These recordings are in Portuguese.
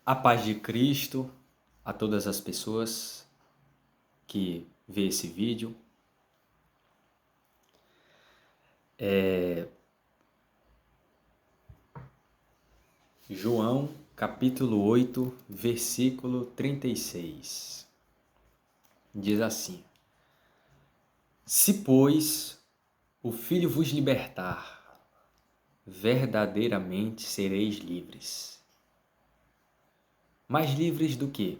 A paz de Cristo a todas as pessoas que vê esse vídeo. João, capítulo 8, versículo 36. Diz assim: Se, pois, o Filho vos libertar, verdadeiramente sereis livres. Mas livres do quê?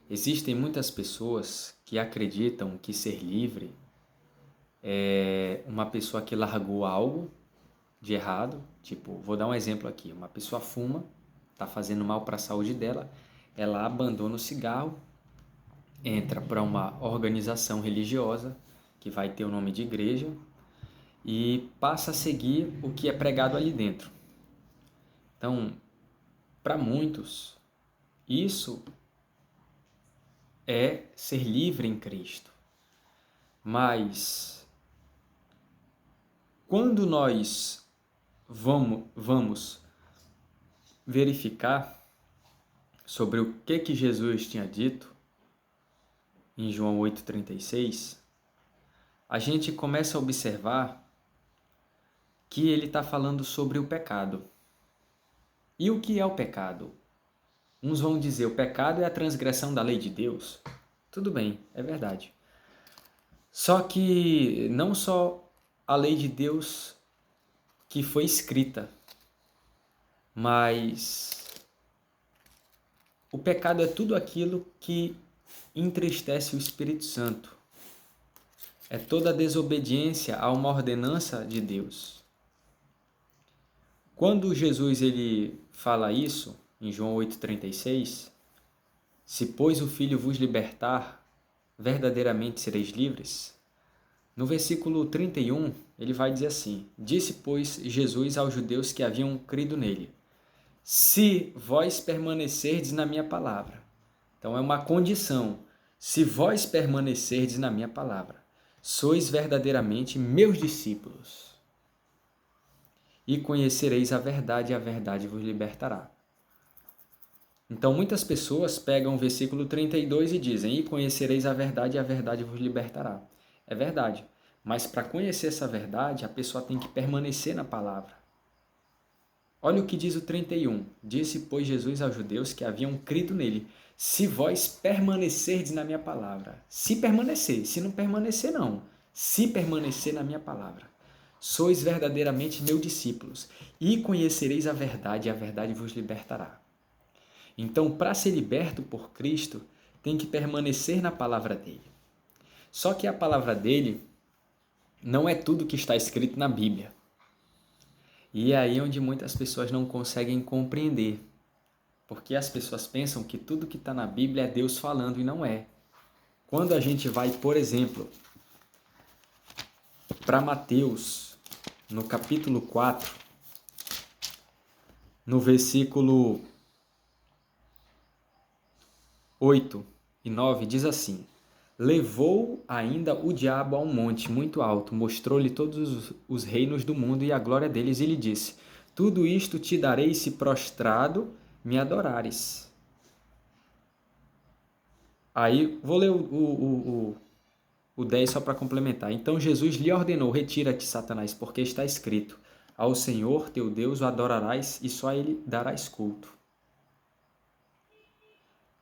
Existem muitas pessoas que acreditam que ser livre é uma pessoa que largou algo de errado. Tipo, vou dar um exemplo aqui. Uma pessoa fuma, está fazendo mal para a saúde dela, ela abandona o cigarro, entra para uma organização religiosa, que vai ter o nome de igreja, e passa a seguir o que é pregado ali dentro. Então, para muitos, isso é ser livre em Cristo. Mas quando nós vamos verificar sobre o que Jesus tinha dito em João 8,36, a gente começa a observar que ele está falando sobre o pecado. E o que é o pecado? Uns vão dizer o pecado é a transgressão da lei de Deus. Tudo bem, é verdade. Só que não só a lei de Deus que foi escrita, mas o pecado é tudo aquilo que entristece o Espírito Santo. É toda a desobediência a uma ordenança de Deus. Quando Jesus ele fala isso, em João 8,36, se pois o Filho vos libertar, verdadeiramente sereis livres. No versículo 31, ele vai dizer assim: Disse, pois, Jesus aos judeus que haviam crido nele: Se vós permanecerdes na minha palavra. Então é uma condição. Se vós permanecerdes na minha palavra, sois verdadeiramente meus discípulos. E conhecereis a verdade, e a verdade vos libertará. Então muitas pessoas pegam o versículo 32 e dizem: E conhecereis a verdade, e a verdade vos libertará. É verdade. Mas para conhecer essa verdade, a pessoa tem que permanecer na palavra. Olha o que diz o 31. Disse, pois, Jesus aos judeus que haviam crido nele: Se vós permanecerdes na minha palavra. Se permanecer, se não permanecer, não. Se permanecer na minha palavra. Sois verdadeiramente meus discípulos, e conhecereis a verdade, e a verdade vos libertará. Então, para ser liberto por Cristo, tem que permanecer na palavra dele. Só que a palavra dele não é tudo que está escrito na Bíblia. E é aí onde muitas pessoas não conseguem compreender. Porque as pessoas pensam que tudo que está na Bíblia é Deus falando, e não é. Quando a gente vai, por exemplo, para Mateus, no capítulo 4, no versículo 8 e 9, diz assim: Levou ainda o diabo a um monte muito alto, mostrou-lhe todos os reinos do mundo e a glória deles, e lhe disse: Tudo isto te darei se prostrado me adorares. Aí, vou ler o 10 só para complementar. Então Jesus lhe ordenou: Retira-te, Satanás, porque está escrito: Ao Senhor teu Deus o adorarás e só a ele darás culto.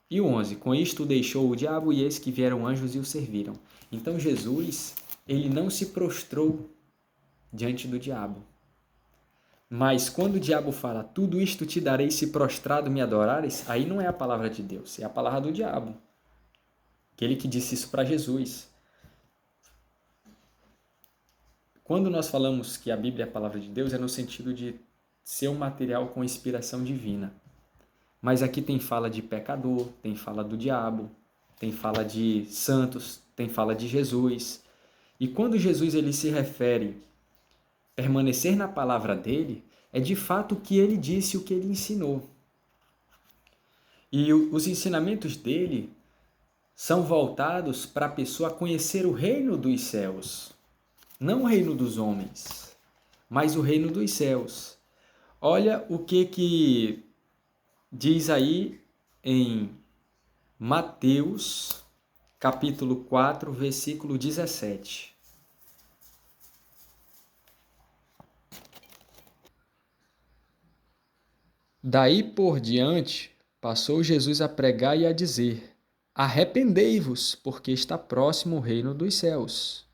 E o 11, com isto deixou o diabo e eis que vieram anjos e o serviram. Então Jesus, ele não se prostrou diante do diabo. Mas quando o diabo fala, tudo isto te darei se prostrado me adorares, aí não é a palavra de Deus, é a palavra do diabo. Aquele que disse isso para Jesus. Quando nós falamos que a Bíblia é a palavra de Deus, é no sentido de ser um material com inspiração divina. Mas aqui tem fala de pecador, tem fala do diabo, tem fala de santos, tem fala de Jesus. E quando Jesus ele se refere a permanecer na palavra dele, é de fato o que ele disse, o que ele ensinou. E os ensinamentos dele são voltados para a pessoa conhecer o reino dos céus. Não o reino dos homens, mas o reino dos céus. Olha o que diz aí em Mateus, capítulo 4, versículo 17. Daí por diante, passou Jesus a pregar e a dizer: Arrependei-vos, porque está próximo o reino dos céus.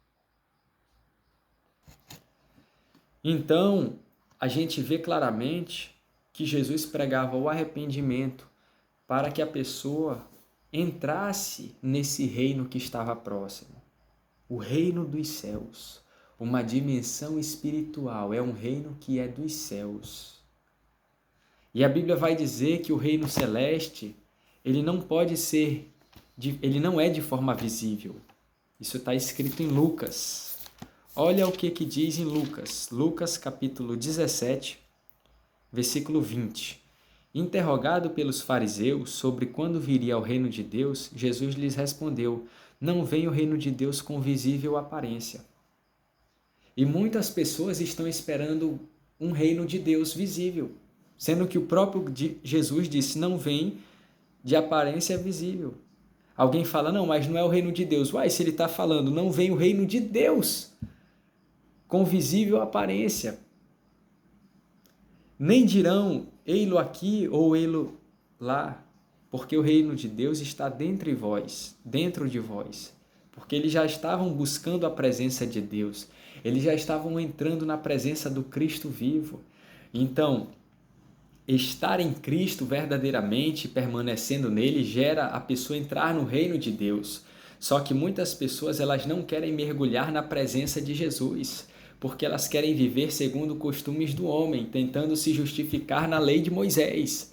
Então, a gente vê claramente que Jesus pregava o arrependimento para que a pessoa entrasse nesse reino que estava próximo, o reino dos céus, uma dimensão espiritual, é um reino que é dos céus. E a Bíblia vai dizer que o reino celeste, ele não pode ser, ele não é de forma visível. Isso está escrito em Lucas. Olha o que diz em Lucas. Lucas capítulo 17, versículo 20. Interrogado pelos fariseus sobre quando viria o reino de Deus, Jesus lhes respondeu: Não vem o reino de Deus com visível aparência. E muitas pessoas estão esperando um reino de Deus visível, sendo que o próprio Jesus disse: Não vem de aparência visível. Alguém fala: Não, mas não é o reino de Deus. Uai, se ele está falando, não vem o reino de Deus com visível aparência. Nem dirão, ei-lo aqui ou ei-lo lá, porque o reino de Deus está dentro de vós. Porque eles já estavam buscando a presença de Deus. Eles já estavam entrando na presença do Cristo vivo. Então, estar em Cristo verdadeiramente, permanecendo nele, gera a pessoa entrar no reino de Deus. Só que muitas pessoas elas não querem mergulhar na presença de Jesus, porque elas querem viver segundo costumes do homem, tentando se justificar na lei de Moisés,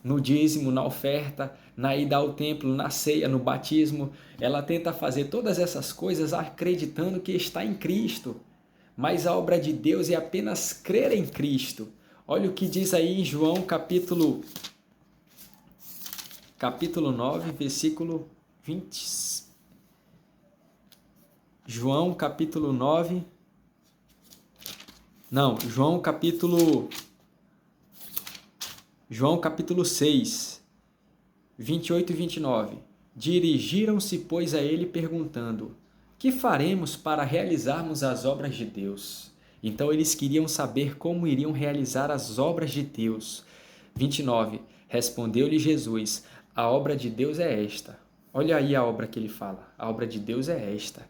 no dízimo, na oferta, na ida ao templo, na ceia, no batismo. Ela tenta fazer todas essas coisas acreditando que está em Cristo, mas a obra de Deus é apenas crer em Cristo. Olha o que diz aí em João capítulo 9, versículo 20. João capítulo 9. Não, João capítulo 6, 28 e 29. Dirigiram-se, pois, a ele perguntando: Que faremos para realizarmos as obras de Deus? Então eles queriam saber como iriam realizar as obras de Deus. 29. Respondeu-lhe Jesus: A obra de Deus é esta. Olha aí a obra que ele fala. A obra de Deus é esta: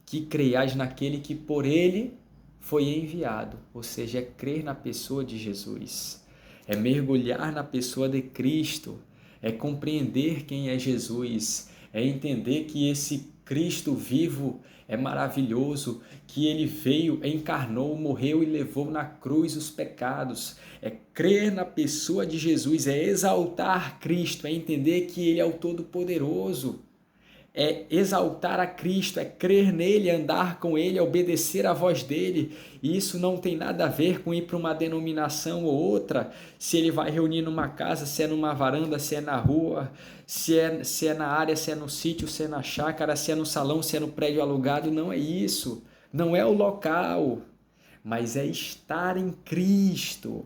que creiais naquele que por ele foi enviado. Ou seja, é crer na pessoa de Jesus. É mergulhar na pessoa de Cristo. É compreender quem é Jesus. É entender que esse Cristo vivo é maravilhoso, que ele veio, encarnou, morreu e levou na cruz os pecados. É crer na pessoa de Jesus, é exaltar Cristo, é entender que ele é o Todo-Poderoso. É exaltar a Cristo, é crer nele, andar com ele, obedecer à voz dele. E isso não tem nada a ver com ir para uma denominação ou outra, se ele vai reunir numa casa, se é numa varanda, se é na rua, se é na área, se é no sítio, se é na chácara, se é no salão, se é no prédio alugado. Não é isso. Não é o local, mas é estar em Cristo.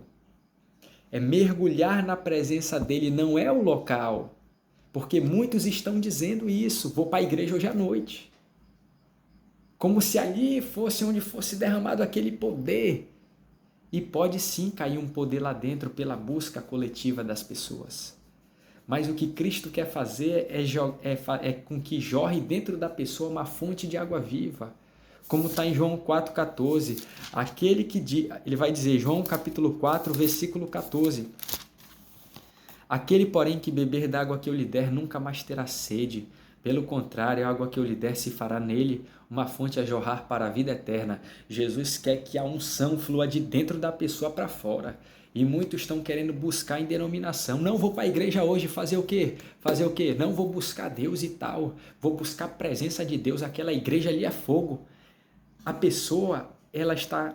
É mergulhar na presença dele, não é o local. Porque muitos estão dizendo isso: vou para a igreja hoje à noite. Como se ali fosse onde fosse derramado aquele poder. E pode sim cair um poder lá dentro pela busca coletiva das pessoas. Mas o que Cristo quer fazer é com que jorre dentro da pessoa uma fonte de água viva. Como está em João 4,14. Ele vai dizer, João capítulo 4, versículo 14. Aquele, porém, que beber da água que eu lhe der nunca mais terá sede. Pelo contrário, a água que eu lhe der se fará nele uma fonte a jorrar para a vida eterna. Jesus quer que a unção flua de dentro da pessoa para fora. E muitos estão querendo buscar em denominação. Não vou para a igreja hoje fazer o quê? Fazer o quê? Não vou buscar Deus e tal. Vou buscar a presença de Deus. Aquela igreja ali é fogo. A pessoa, ela está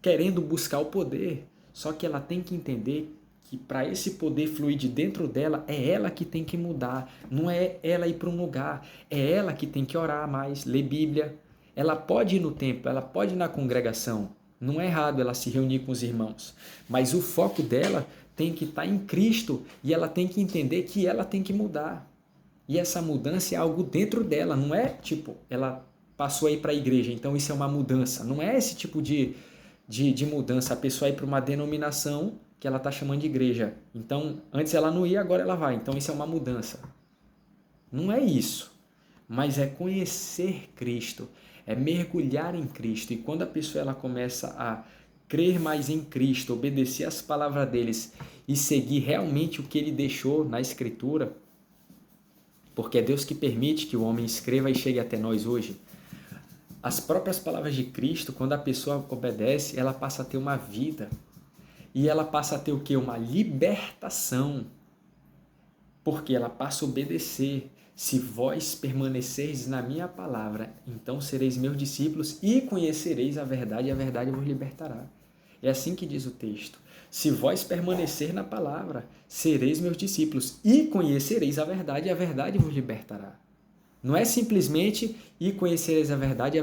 querendo buscar o poder. Só que ela tem que entender que para esse poder fluir de dentro dela, é ela que tem que mudar, não é ela ir para um lugar, é ela que tem que orar mais, ler Bíblia. Ela pode ir no templo, ela pode ir na congregação, Não é errado ela se reunir com os irmãos, mas o foco dela tem que estar em Cristo e ela tem que entender que ela tem que mudar. E essa mudança é algo dentro dela, não é tipo, ela passou a ir para a igreja, então isso é uma mudança. Não é esse tipo de mudança, a pessoa ir para uma denominação que ela está chamando de igreja. Então, antes ela não ia, agora ela vai. Então isso é uma mudança. Não é isso, mas é conhecer Cristo, é mergulhar em Cristo. E quando a pessoa ela começa a crer mais em Cristo, obedecer às palavras deles e seguir realmente o que ele deixou na Escritura, porque é Deus que permite que o homem escreva e chegue até nós hoje. As próprias palavras de Cristo, quando a pessoa obedece, ela passa a ter uma vida. E ela passa a ter o quê? Uma libertação. Porque ela passa a obedecer. Se vós permanecerdes na minha palavra, então sereis meus discípulos e conhecereis a verdade vos libertará. É assim que diz o texto. Se vós permanecer na palavra, sereis meus discípulos e conhecereis a verdade vos libertará. Não é simplesmente e conhecereis a verdade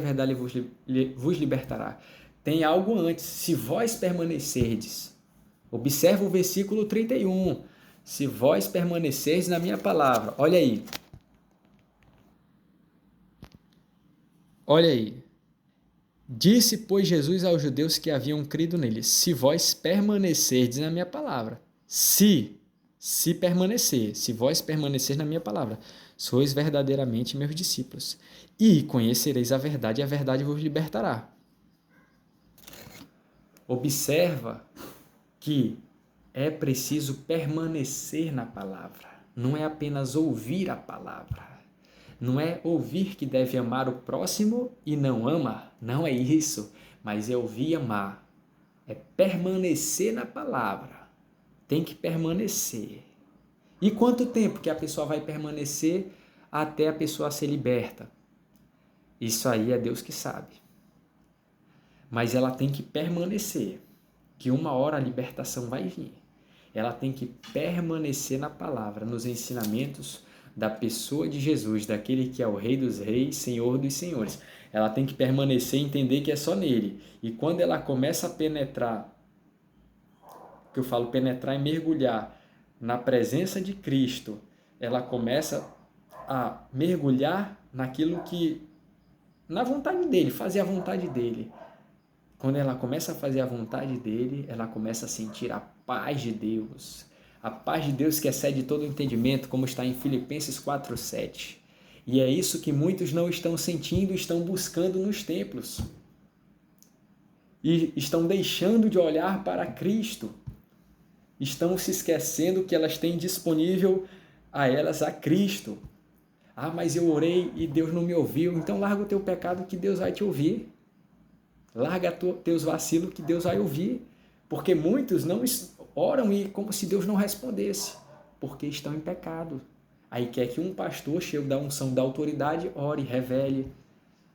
vos libertará. Tem algo antes. Se vós permanecerdes. Observa o versículo 31. Se vós permanecerdes na minha palavra. Olha aí. Olha aí. Disse, pois, Jesus aos judeus que haviam crido nele: se vós permanecerdes na minha palavra. Se permanecer, se vós permanecer na minha palavra, sois verdadeiramente meus discípulos. E conhecereis a verdade vos libertará. Observa que é preciso permanecer na palavra. Não é apenas ouvir a palavra. Não é ouvir que deve amar o próximo e não ama. Não é isso. Mas é ouvir e amar. É permanecer na palavra. Tem que permanecer. E quanto tempo que a pessoa vai permanecer até a pessoa ser liberta? Isso aí é Deus que sabe. Mas ela tem que permanecer. Que uma hora a libertação vai vir. Ela tem que permanecer na palavra, nos ensinamentos da pessoa de Jesus, daquele que é o Rei dos Reis, Senhor dos Senhores. Ela tem que permanecer e entender que é só nele. E quando ela começa a penetrar, que eu falo penetrar e mergulhar na presença de Cristo, ela começa a mergulhar naquilo que, na vontade dele, fazer a vontade dele. Quando ela começa a fazer a vontade dele, ela começa a sentir a paz de Deus. A paz de Deus que excede todo o entendimento, como está em Filipenses 4:7. E é isso que muitos não estão sentindo, estão buscando nos templos. E estão deixando de olhar para Cristo. Estão se esquecendo que elas têm disponível a elas a Cristo. Ah, mas eu orei e Deus não me ouviu. Então larga o teu pecado que Deus vai te ouvir. Larga teus vacilos que Deus vai ouvir. Porque muitos não oram e como se Deus não respondesse. Porque estão em pecado. Aí quer que um pastor, cheio da unção da autoridade, ore, revele,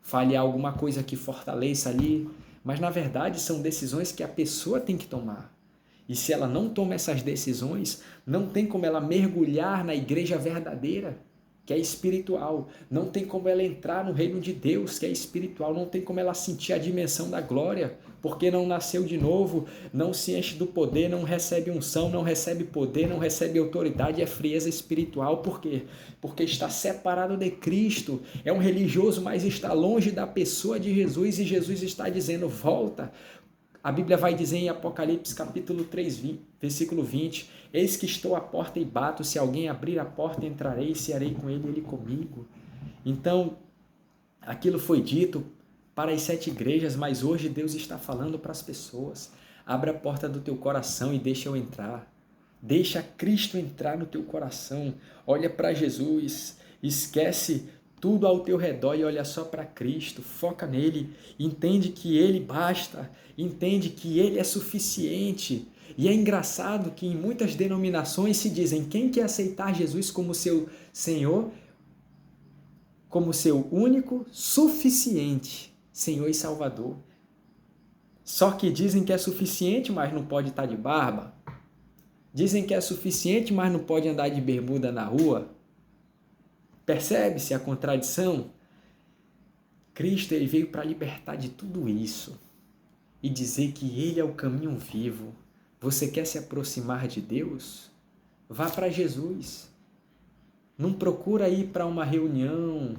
fale alguma coisa que fortaleça ali. Mas na verdade são decisões que a pessoa tem que tomar. E se ela não toma essas decisões, não tem como ela mergulhar na igreja verdadeira, que é espiritual. Não tem como ela entrar no reino de Deus, que é espiritual. Não tem como ela sentir a dimensão da glória, porque não nasceu de novo, não se enche do poder, não recebe unção, não recebe poder, não recebe autoridade, é frieza espiritual. Por quê? Porque está separado de Cristo. É um religioso, mas está longe da pessoa de Jesus e Jesus está dizendo, volta. A Bíblia vai dizer em Apocalipse capítulo 3, versículo 20, eis que estou à porta e bato, se alguém abrir a porta, entrarei, cearei com ele, ele comigo. Então, aquilo foi dito para as 7 igrejas, mas hoje Deus está falando para as pessoas. Abre a porta do teu coração e deixa eu entrar. Deixa Cristo entrar no teu coração. Olha para Jesus, esquece tudo ao teu redor e olha só para Cristo, foca nele, entende que ele basta, entende que ele é suficiente. E é engraçado que em muitas denominações se dizem, quem quer aceitar Jesus como seu Senhor, como seu único, suficiente Senhor e Salvador. Só que dizem que é suficiente, mas não pode estar de barba. Dizem que é suficiente, mas não pode andar de bermuda na rua. Percebe-se a contradição? Cristo ele veio para libertar de tudo isso. e dizer que Ele é o caminho vivo. Você quer se aproximar de Deus? Vá para Jesus. Não procura ir para uma reunião,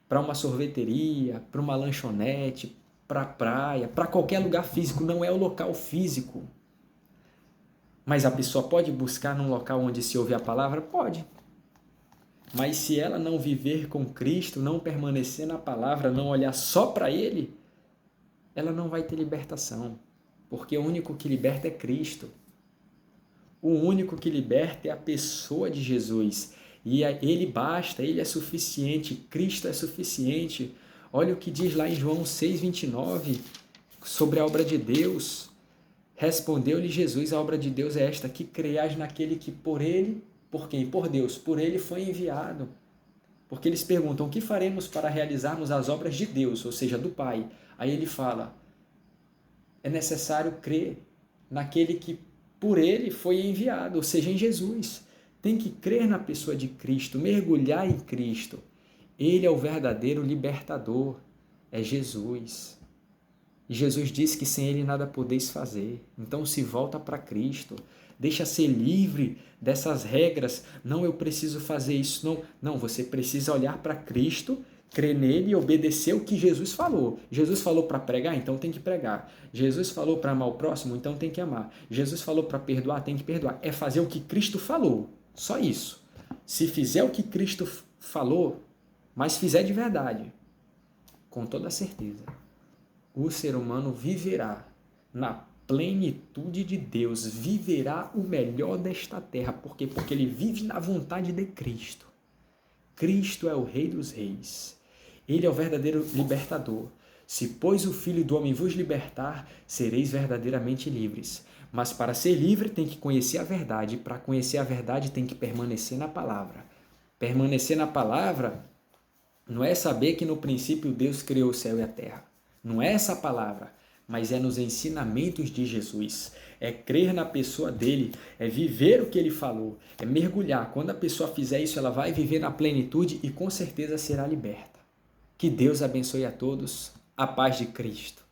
para uma sorveteria, para uma lanchonete, para a praia, para qualquer lugar físico. Não é o local físico. Mas a pessoa pode buscar num local onde se ouve a palavra? Pode. Mas se ela não viver com Cristo, não permanecer na palavra, não olhar só para Ele, ela não vai ter libertação. Porque o único que liberta é Cristo. O único que liberta é a pessoa de Jesus. E Ele basta, Ele é suficiente, Cristo é suficiente. Olha o que diz lá em João 6,29, sobre a obra de Deus. Respondeu-lhe Jesus, a obra de Deus é esta, que creias naquele que por Ele, por quem? Por Deus, por Ele foi enviado. Porque eles perguntam, o que faremos para realizarmos as obras de Deus, ou seja, do Pai? Aí Ele fala, é necessário crer naquele que por Ele foi enviado, ou seja, em Jesus. Tem que crer na pessoa de Cristo, mergulhar em Cristo. Ele é o verdadeiro libertador, é Jesus. E Jesus disse que sem Ele nada podeis fazer. Então se volta para Cristo, deixa ser livre dessas regras. Não, eu preciso fazer isso. Não, não, você precisa olhar para Cristo, crer nele e obedecer o que Jesus falou. Jesus falou para pregar, então tem que pregar. Jesus falou para amar o próximo, então tem que amar. Jesus falou para perdoar, tem que perdoar. É fazer o que Cristo falou. Só isso. Se fizer o que Cristo falou, mas fizer de verdade, com toda certeza, o ser humano viverá na plenitude de Deus, viverá o melhor desta terra. Por quê? Porque ele vive na vontade de Cristo. Cristo é o Rei dos Reis. Ele é o verdadeiro libertador. Se, pois, o Filho do Homem vos libertar, sereis verdadeiramente livres. Mas para ser livre tem que conhecer a verdade. E para conhecer a verdade tem que permanecer na palavra. Permanecer na palavra não é saber que no princípio Deus criou o céu e a terra. Não é essa a palavra, mas é nos ensinamentos de Jesus. É crer na pessoa dele, é viver o que ele falou, é mergulhar. Quando a pessoa fizer isso, ela vai viver na plenitude e com certeza será liberta. Que Deus abençoe a todos. A paz de Cristo.